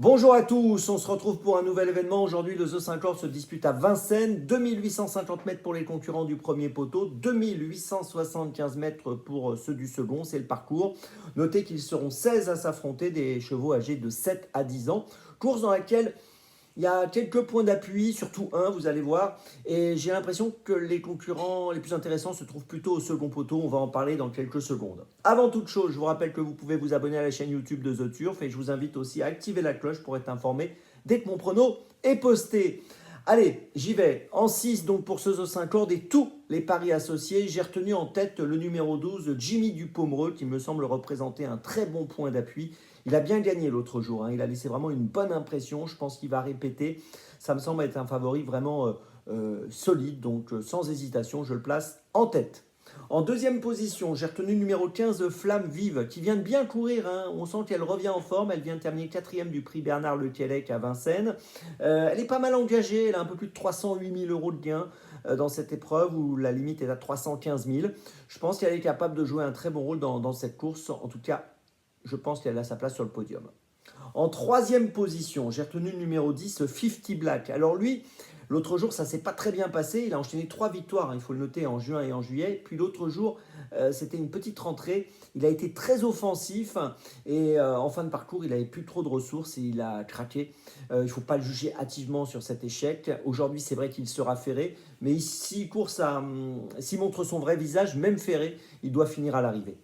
Bonjour à tous, on se retrouve pour un nouvel événement. Aujourd'hui, le The 5 se dispute à Vincennes. 2850 mètres pour les concurrents du premier poteau, 2875 mètres pour ceux du second, c'est le parcours. Notez qu'ils seront 16 à s'affronter, des chevaux âgés de 7 à 10 ans. Course dans laquelle il y a quelques points d'appui, surtout un, vous allez voir. Et j'ai l'impression que les concurrents les plus intéressants se trouvent plutôt au second poteau. On va en parler dans quelques secondes. Avant toute chose, je vous rappelle que vous pouvez vous abonner à la chaîne YouTube de The Turf. Et je vous invite aussi à activer la cloche pour être informé dès que mon prono est posté. Allez, j'y vais. En 6, donc pour ce The 5 et tous les paris associés, j'ai retenu en tête le numéro 12, Jimmy Dupomereux, qui me semble représenter un très bon point d'appui. Il a bien gagné l'autre jour, hein. Il a laissé vraiment une bonne impression. Je pense qu'il va répéter. Ça me semble être un favori vraiment solide, donc sans hésitation, je le place en tête. En deuxième position, j'ai retenu le numéro 15, Flamme Vive, qui vient de bien courir, hein. On sent qu'elle revient en forme. Elle vient de terminer quatrième du prix Bernard Lequelec à Vincennes. Elle est pas mal engagée. Elle a un peu plus de 308 000 euros de gains dans cette épreuve où la limite est à 315 000. Je pense qu'elle est capable de jouer un très bon rôle dans cette course. En tout cas, je pense qu'elle a sa place sur le podium. En troisième position, j'ai retenu le numéro 10, 50 Black. Alors lui, l'autre jour, ça ne s'est pas très bien passé. Il a enchaîné 3 victoires, il faut le noter, en juin et en juillet. Puis l'autre jour, c'était une petite rentrée. Il a été très offensif et en fin de parcours, il n'avait plus trop de ressources et il a craqué. Il ne faut pas le juger hâtivement sur cet échec. Aujourd'hui, c'est vrai qu'il sera ferré, mais s'il montre son vrai visage, même ferré, il doit finir à l'arrivée.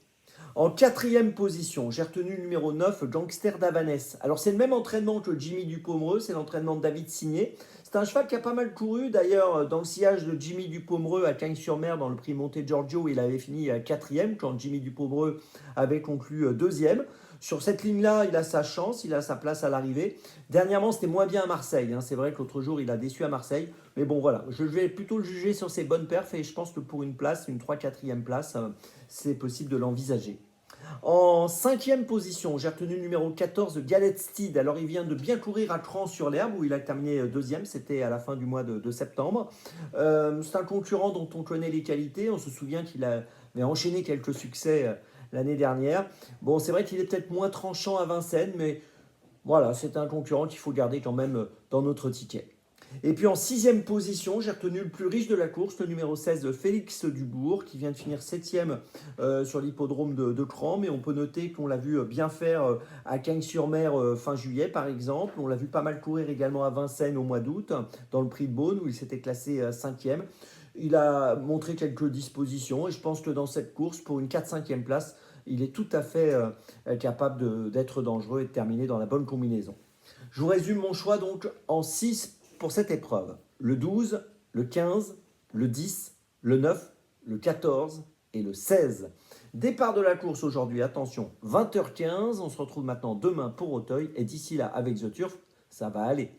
En quatrième position, j'ai retenu le numéro 9, Gangster d'Havanès. Alors c'est le même entraînement que Jimmy Dupomereux, c'est l'entraînement de David Signé. C'est un cheval qui a pas mal couru. D'ailleurs, dans le sillage de Jimmy Dupomereux à Cagnes-sur-Mer, dans le prix Monte Giorgio, il avait fini quatrième quand Jimmy Dupomereux avait conclu deuxième. Sur cette ligne-là, il a sa chance, il a sa place à l'arrivée. Dernièrement, c'était moins bien à Marseille, hein. C'est vrai que l'autre jour, il a déçu à Marseille. Mais bon, voilà, je vais plutôt le juger sur ses bonnes perfs et je pense que pour une place, une 3-4e place, c'est possible de l'envisager. En cinquième position, j'ai retenu le numéro 14, Galette Steed. Alors, il vient de bien courir à Cran sur l'herbe, où il a terminé deuxième. C'était à la fin du mois de septembre. C'est un concurrent dont on connaît les qualités. On se souvient qu'il avait enchaîné quelques succès l'année dernière. Bon, c'est vrai qu'il est peut-être moins tranchant à Vincennes, mais voilà, c'est un concurrent qu'il faut garder quand même dans notre ticket. Et puis en sixième position, j'ai retenu le plus riche de la course, le numéro 16, Félix Dubourg, qui vient de finir septième sur l'hippodrome de Cran. Mais on peut noter qu'on l'a vu bien faire à Cagnes-sur-Mer fin juillet, par exemple. On l'a vu pas mal courir également à Vincennes au mois d'août, dans le prix de Beaune, où il s'était classé cinquième. Il a montré quelques dispositions et je pense que dans cette course, pour une 4-5e place, il est tout à fait capable d'être dangereux et de terminer dans la bonne combinaison. Je vous résume mon choix donc en 6 pour cette épreuve. Le 12, le 15, le 10, le 9, le 14 et le 16. Départ de la course aujourd'hui, attention, 20h15. On se retrouve maintenant demain pour Auteuil. Et d'ici là, avec The Turf, ça va aller.